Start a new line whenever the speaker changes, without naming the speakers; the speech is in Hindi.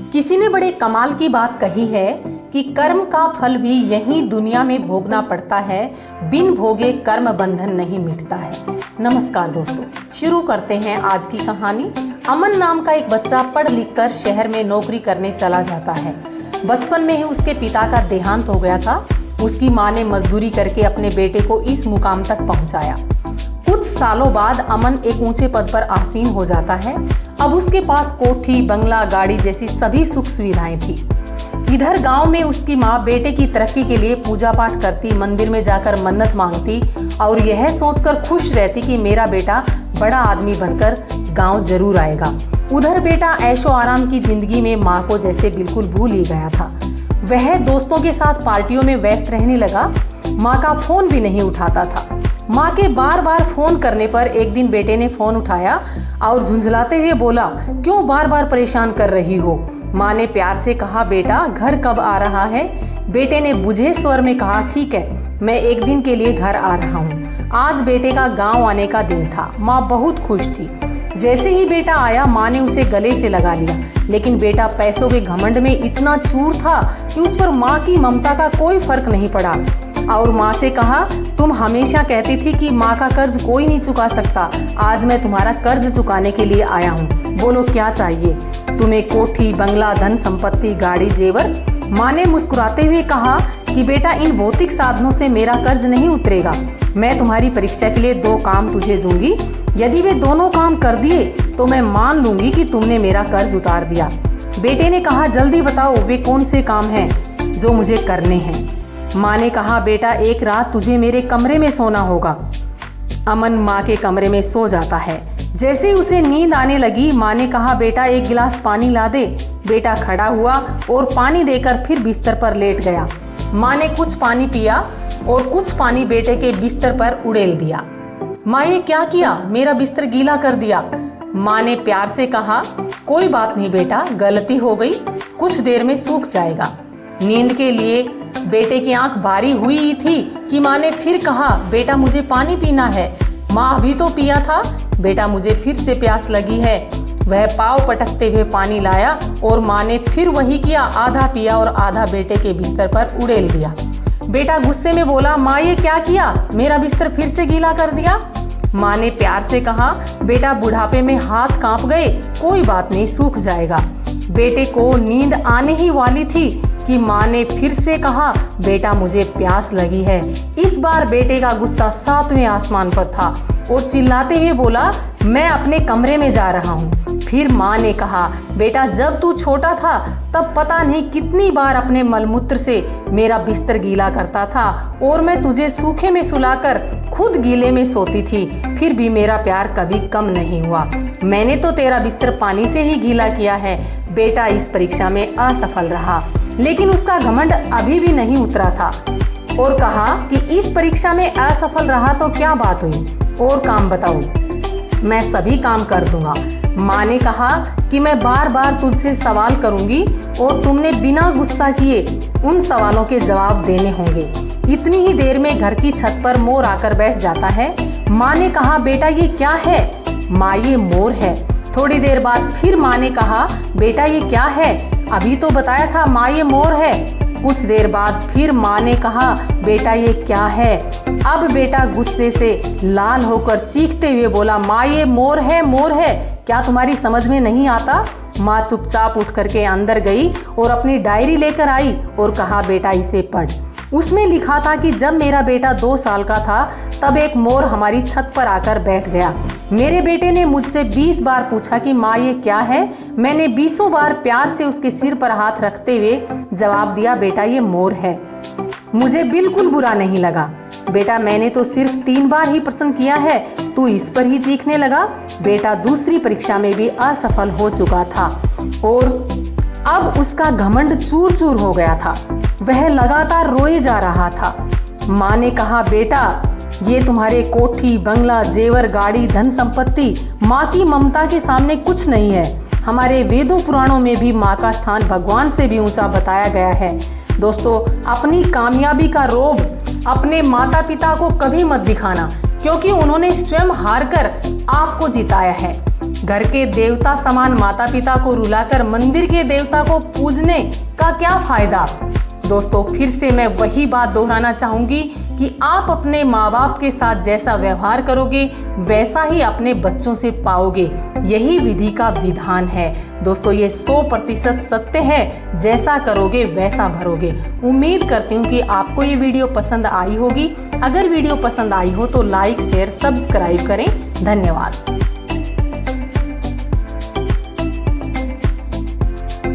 किसी ने बड़े कमाल की बात कही है कि कर्म का फल भी यहीं दुनिया में भोगना पड़ता है, बिन भोगे कर्म बंधन नहीं मिटता है। नमस्कार दोस्तों, शुरू करते हैं आज की कहानी। अमन नाम का एक बच्चा पढ़ लिख कर शहर में नौकरी करने चला जाता है। बचपन में ही उसके पिता का देहांत हो गया था। उसकी माँ ने मजदूरी करके अपने बेटे को इस मुकाम तक पहुंचाया। कुछ सालों बाद अमन एक ऊंचे पद पर आसीन हो जाता है। अब उसके पास कोठी, बंगला, गाड़ी जैसी सभी सुख सुविधाएं थी। इधर गांव में उसकी माँ बेटे की तरक्की के लिए पूजा पाठ करती, मंदिर में जाकर मन्नत मांगती और यह सोचकर खुश रहती कि मेरा बेटा बड़ा आदमी बनकर गांव जरूर आएगा। उधर बेटा ऐशो आराम की जिंदगी में माँ को जैसे बिल्कुल भूल ही गया था। वह दोस्तों के साथ पार्टियों में व्यस्त रहने लगा। माँ का फोन भी नहीं उठाता था। माँ के बार बार फोन करने पर एक दिन बेटे ने फोन उठाया और झुंझलाते हुए बोला, क्यों बार बार परेशान कर रही हो? माँ ने प्यार से कहा, बेटा घर कब आ रहा है? बेटे ने बुझे स्वर में कहा, ठीक है, मैं एक दिन के लिए घर आ रहा हूँ। आज बेटे का गांव आने का दिन था। माँ बहुत खुश थी। जैसे ही बेटा आया, माँ ने उसे गले से लगा लिया, लेकिन बेटा पैसों के घमंड में इतना चूर था कि उस पर माँ की ममता का कोई फर्क नहीं पड़ा और माँ से कहा, तुम हमेशा कहती थी कि माँ का कर्ज कोई नहीं चुका सकता। आज मैं तुम्हारा कर्ज चुकाने के लिए आया हूँ। बोलो क्या चाहिए तुम्हें? कोठी, बंगला, धन संपत्ति, गाड़ी, जेवर? माँ ने मुस्कुराते हुए कहा कि बेटा, इन भौतिक साधनों से मेरा कर्ज नहीं उतरेगा। मैं तुम्हारी परीक्षा के लिए 2 काम तुझे दूंगी। यदि वे दोनों काम कर दिए तो मैं मान लूंगी कि तुमने मेरा कर्ज उतार दिया। बेटे ने कहा, जल्दी बताओ वे कौन से काम हैं जो मुझे करने हैं? माँ ने कहा, बेटा एक रात तुझे मेरे कमरे में सोना होगा। अमन माँ के कमरे में सो जाता है। जैसे ही उसे नींद आने लगी, माँ ने कहा, बेटा एक गिलास पानी ला दे। बेटा खड़ा हुआ और पानी देकर फिर बिस्तर पर लेट गया। माँ ने कुछ पानी पिया और कुछ पानी बेटे के बिस्तर पर उड़ेल दिया। माँ, ये क्या किया? मेरा बिस्तर गीला कर दिया। माँ ने प्यार से कहा, कोई बात नहीं बेटा, गलती हो गई, कुछ देर में सूख जाएगा। नींद के लिए बेटे की आंख भारी हुई थी कि माँ ने फिर कहा, बेटा मुझे पानी पीना है। माँ, अभी तो पिया था। बेटा मुझे फिर से प्यास लगी है। वह पाँव पटकते हुए पानी लाया और माँ ने फिर वही किया, आधा पिया और आधा बेटे के बिस्तर पर उड़ेल दिया। बेटा गुस्से में बोला, माँ ये क्या किया? मेरा बिस्तर फिर से गीला कर दिया। माँ ने प्यार से कहा, बेटा बुढ़ापे में हाथ कांप गए, कोई बात नहीं, सूख जाएगा। बेटे को नींद आने ही वाली थी कि माँ ने फिर से कहा, बेटा मुझे प्यास लगी है। इस बार बेटे का गुस्सा 7वें आसमान पर था और चिल्लाते हुए बोला, मैं अपने कमरे में जा रहा हूँ। फिर माँ ने कहा, बेटा जब तू छोटा था तब पता नहीं कितनी बार अपने मलमूत्र से मेरा बिस्तर गीला करता था और मैं तुझे सूखे में सुलाकर खुद गीले में सोती थी, फिर भी मेरा प्यार कभी कम नहीं हुआ। मैंने तो तेरा बिस्तर पानी से ही गीला किया है। बेटा इस परीक्षा में असफल रहा, लेकिन उसका घमंड अभी भी नहीं उतरा था और कहा कि इस परीक्षा में असफल रहा तो क्या बात हुई, और काम बताओ, मैं सभी काम कर दूंगा। माँ ने कहा कि मैं बार बार तुझसे सवाल करूंगी और तुमने बिना गुस्सा किए उन सवालों के जवाब देने होंगे। इतनी ही देर में घर की छत पर मोर आकर बैठ जाता है। माँ ने कहा, बेटा ये क्या है? माँ, ये मोर है। थोड़ी देर बाद फिर माँ ने कहा, बेटा ये क्या है? अभी तो बताया था माँ ये मोर है। कुछ देर बाद फिर माँ ने कहा, बेटा ये क्या है? अब बेटा गुस्से से लाल होकर चीखते हुए बोला, माँ ये मोर है, मोर है। क्या तुम्हारी समझ में नहीं आता? माँ चुपचाप उठ करके अंदर गई और अपनी डायरी लेकर आई और कहा, बेटा इसे पढ़। उसमें लिखा था कि जब मेरा बेटा 2 साल का था तब एक मोर हमारी छत पर आकर बैठ गया। मेरे बेटे ने मुझसे 20 बार पूछा कि माँ ये क्या है? मैंने 20 बार प्यार से उसके सिर पर हाथ रखते हुए जवाब दिया, बेटा ये मोर है। मुझे बिल्कुल बुरा नहीं लगा। बेटा मैंने तो सिर्फ 3 बार ही प्रश्न किया है, तू इस पर ही चीखने लगा। बेटा दूसरी परीक्षा में भी असफल हो चुका था और अब उसका घमंड चूर चूर हो गया था। वह लगातार रोए जा रहा था। माँ ने कहा, बेटा ये तुम्हारे कोठी, बंगला, जेवर, गाड़ी, धन संपत्ति माँ की ममता के सामने कुछ नहीं है। हमारे वेदों पुराणों में भी माँ का स्थान भगवान से भी ऊंचा बताया गया है। दोस्तों, अपनी कामयाबी का रोब अपने माता पिता को कभी मत दिखाना, क्योंकि उन्होंने स्वयं हारकर आपको जिताया है। घर के देवता समान माता पिता को रुलाकर मंदिर के देवता को पूजने का क्या फायदा। दोस्तों, फिर से मैं वही बात दोहराना चाहूंगी कि आप अपने माँ बाप के साथ जैसा व्यवहार करोगे वैसा ही अपने बच्चों से पाओगे। यही विधि का विधान है। दोस्तों, ये 100% सत्य है। जैसा करोगे वैसा भरोगे। उम्मीद करती हूँ कि आपको ये वीडियो पसंद आई होगी। अगर वीडियो पसंद आई हो तो लाइक, शेयर, सब्सक्राइब करें। धन्यवाद।